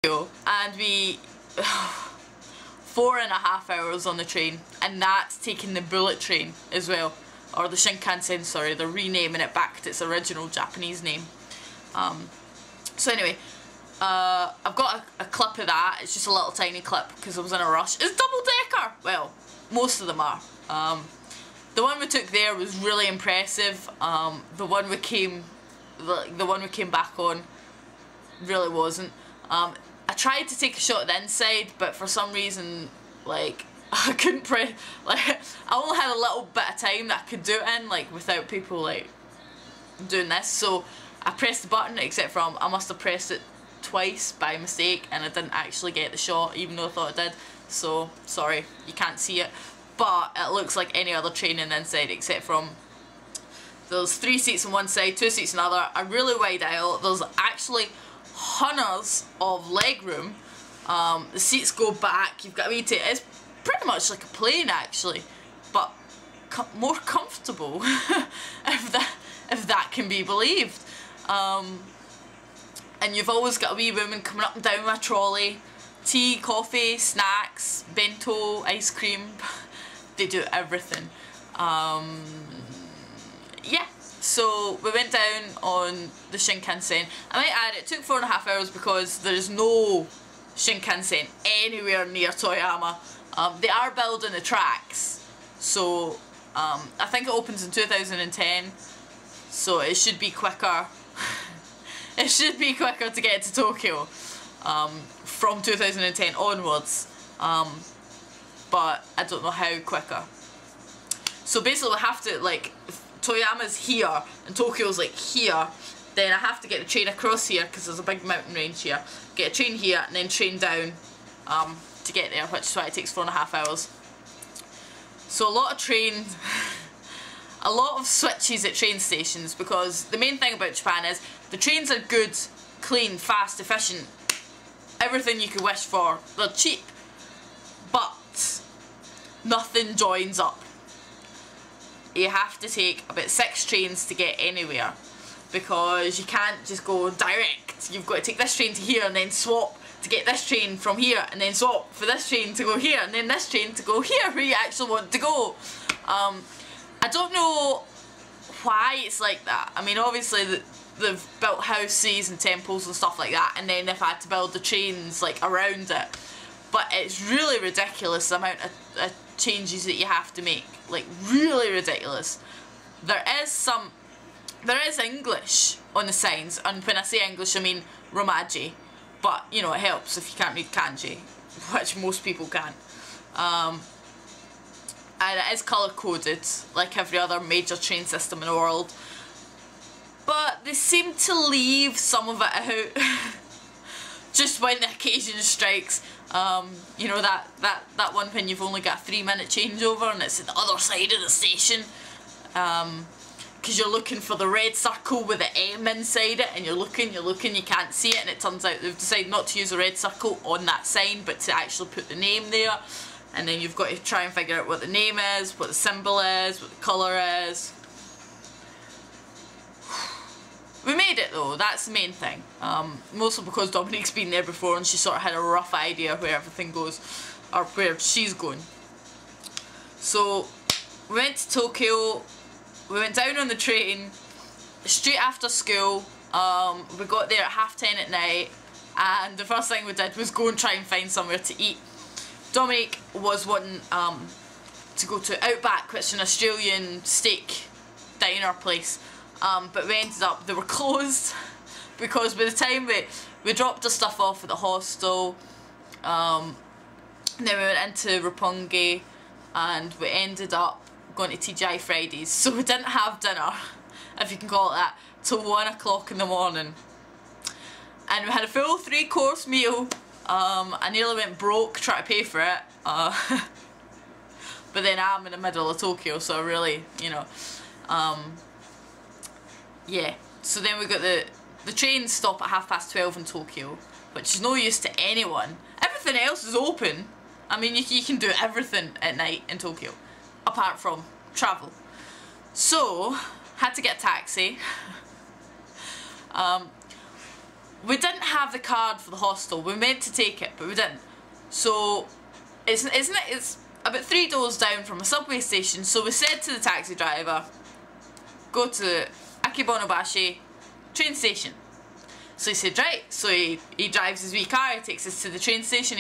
and we 4.5 hours on the train, and that's taking the bullet train as well, or the Shinkansen, sorry, they're renaming it back to its original Japanese name. So anyway, I've got a clip of that. It's just a little tiny clip because I was in a rush. It's double-decker! Well, most of them are. The one we took there was really impressive. The one we came back on really wasn't. I tried to take a shot at the inside, but for some reason, like, I couldn't press, like, I only had a little bit of time that I could do it in, like, without people, like, doing this, so I pressed the button, except for I must have pressed it twice by mistake, and I didn't actually get the shot, even though I thought I did, so, sorry, you can't see it, but it looks like any other train in the inside, except from there's 3 seats on one side, 2 seats on the other, a really wide aisle, there's actually hundreds of leg room. The seats go back, you've got a wee it's pretty much like a plane actually, but more comfortable if that can be believed. And you've always got a wee woman coming up and down with a trolley, tea, coffee, snacks, bento, ice cream, they do everything. Yeah. So we went down on the Shinkansen. I might add, it took 4.5 hours because there is no Shinkansen anywhere near Toyama. They are building the tracks, so I think it opens in 2010, so it should be quicker. It should be quicker to get to Tokyo from 2010 onwards, but I don't know how quicker. So basically we have to, like, Toyama's here and Tokyo's like here, then I have to get the train across here because there's a big mountain range here, get a train here and then train down to get there, which is why it takes 4.5 hours. So a lot of trains, a lot of switches at train stations, because the main thing about Japan is the trains are good, clean, fast, efficient, everything you could wish for. They're cheap, but nothing joins up. You have to take about 6 trains to get anywhere, because you can't just go direct. You've got to take this train to here and then swap to get this train from here, and then swap for this train to go here, and then this train to go here where you actually want to go. I don't know why it's like that. I mean, obviously they've built houses and temples and stuff like that, and then they've had to build the trains like around it. But it's really ridiculous the amount of changes that you have to make. Like, really ridiculous. There is English on the signs, and when I say English I mean Romaji, but you know, it helps if you can't read kanji, which most people can't. And it is colour coded like every other major train system in the world, but they seem to leave some of it out just when the occasion strikes. You know, that one when you've only got a 3-minute changeover and it's at the other side of the station, because you're looking for the red circle with the M inside it, and you're looking, you can't see it, and it turns out they've decided not to use the red circle on that sign, but to actually put the name there, and then you've got to try and figure out what the name is, what the symbol is, what the colour is. We made it though, that's the main thing. Mostly because Dominique's been there before and she sort of had a rough idea where everything goes, or where she's going. So we went to Tokyo, we went down on the train straight after school. We got there at 10:30 at night, and the first thing we did was go and try and find somewhere to eat. Dominique was wanting to go to Outback, which is an Australian steak diner place. But we ended up, they were closed, because by the time we dropped our stuff off at the hostel, then we went into Roppongi, and we ended up going to TGI Fridays, so we didn't have dinner, if you can call it that, till 1 o'clock in the morning. And we had a full 3-course meal. I nearly went broke trying to pay for it, but then I'm in the middle of Tokyo, so really, you know, yeah, so then we got the train stop at 12:30 in Tokyo, which is no use to anyone. Everything else is open. I mean, you can do everything at night in Tokyo, apart from travel. So, had to get a taxi. we didn't have the card for the hostel. We meant to take it, but we didn't. So it's about 3 doors down from a subway station. So we said to the taxi driver, go to Akebonobashi train station. So he said, right. So he drives his wee car, he takes us to the train station,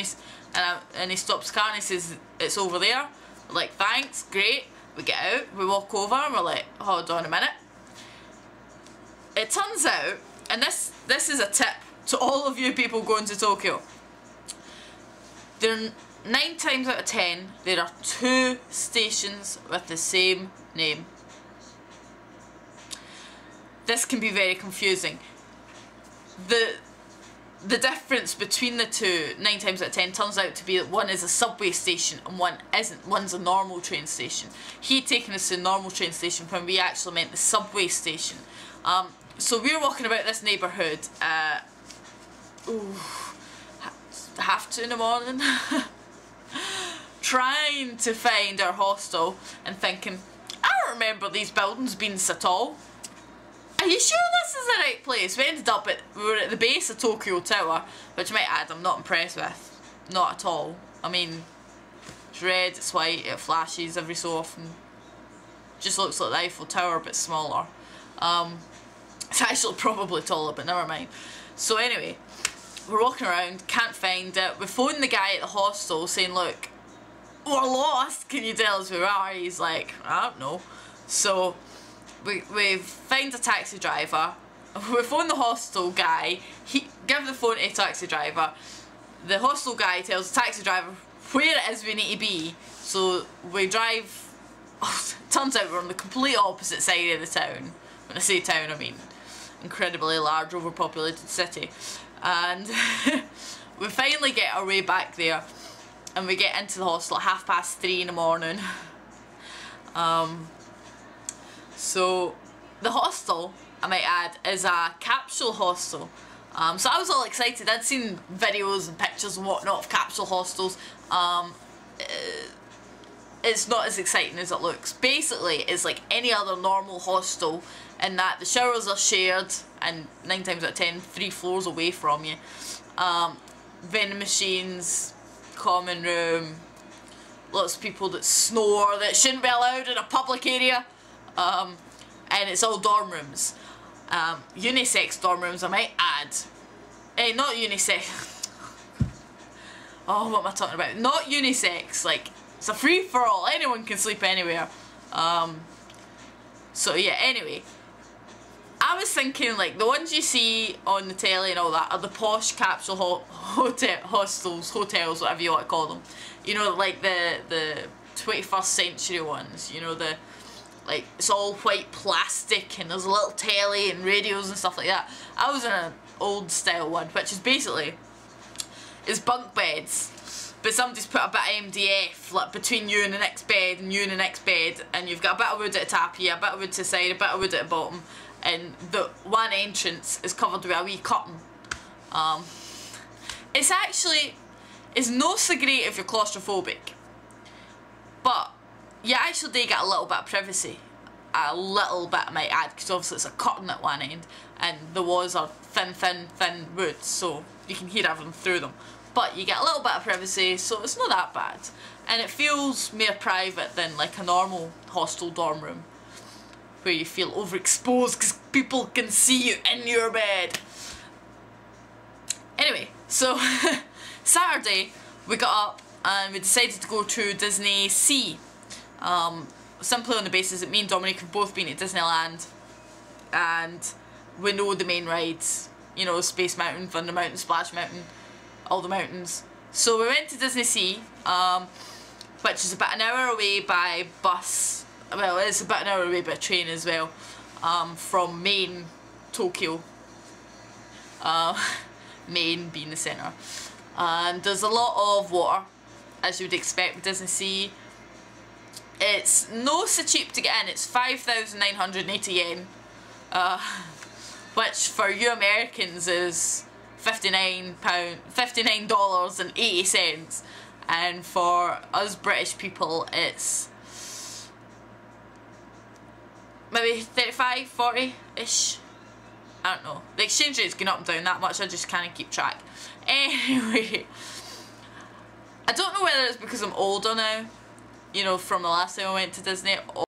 and he stops the car and he says, it's over there. We're like, thanks, great. We get out, we walk over and we're like, hold on a minute. It turns out, and this is a tip to all of you people going to Tokyo, 9 times out of 10 there are 2 stations with the same name. This can be very confusing. The difference between the two 9 times out of 10 turns out to be that one is a subway station and one isn't. One's a normal train station. He'd taken us to the normal train station when we actually meant the subway station. So we were walking about this neighbourhood at 2:30 in the morning trying to find our hostel and thinking, I don't remember these buildings being so tall. Are you sure this is the right place? We ended up we were at the base of Tokyo Tower, which I might add I'm not impressed with. Not at all. I mean, it's red, it's white, it flashes every so often. Just looks like the Eiffel Tower but smaller. It's actually probably taller, but never mind. So anyway, we're walking around, can't find it. We phoned the guy at the hostel saying, look, we're lost, can you tell us where we are? He's like, I don't know. So we find a taxi driver, we phone the hostel guy, he give the phone to a taxi driver, the hostel guy tells the taxi driver where it is we need to be, so we drive, turns out we're on the complete opposite side of the town. When I say town I mean incredibly large overpopulated city, and we finally get our way back there and we get into the hostel at 3:30 in the morning. So the hostel, I might add, is a capsule hostel. So I was all excited. I'd seen videos and pictures and whatnot of capsule hostels. It's not as exciting as it looks. Basically, it's like any other normal hostel in that the showers are shared and 9 times out of 10, 3 floors away from you. Vending machines, common room, lots of people that snore that shouldn't be allowed in a public area. And it's all dorm rooms. Unisex dorm rooms, I might add. Not unisex. Oh, what am I talking about? Not unisex, like, it's a free-for-all, anyone can sleep anywhere. So yeah, anyway. I was thinking, like, the ones you see on the telly and all that are the posh capsule hostels, hotels, whatever you want to call them. You know, like the 21st century ones, you know, like, it's all white plastic and there's a little telly and radios and stuff like that. I was in an old style one, which is basically, it's bunk beds, but somebody's put a bit of MDF like between you and the next bed and you and the next bed, and you've got a bit of wood at the top here, a bit of wood to the side, a bit of wood at the bottom, and the one entrance is covered with a wee curtain. It's not so great if you're claustrophobic, but you actually do get a little bit of privacy. A little bit, I might add, because obviously it's a curtain at one end and the walls are thin wood, so you can hear everything through them. But you get a little bit of privacy, so it's not that bad. And it feels more private than like a normal hostel dorm room, where you feel overexposed because people can see you in your bed. Anyway, so Saturday we got up and we decided to go to Disney Sea. Simply on the basis that me and Dominic have both been to Disneyland and we know the main rides, you know, Space Mountain, Thunder Mountain, Splash Mountain, all the mountains. So we went to Disney Sea, which is about an hour away by bus. Well, it's about an hour away by train as well, from main Tokyo, Maine being the centre. And there's a lot of water, as you would expect with Disney Sea. It's no so cheap to get in. It's 5,980 yen, which for you Americans is $59.80, and for us British people it's maybe 35, 40-ish. I don't know. The exchange rate's going up and down that much, I just can't keep track. Anyway, I don't know whether it's because I'm older now, you know, from the last time I went to Disney,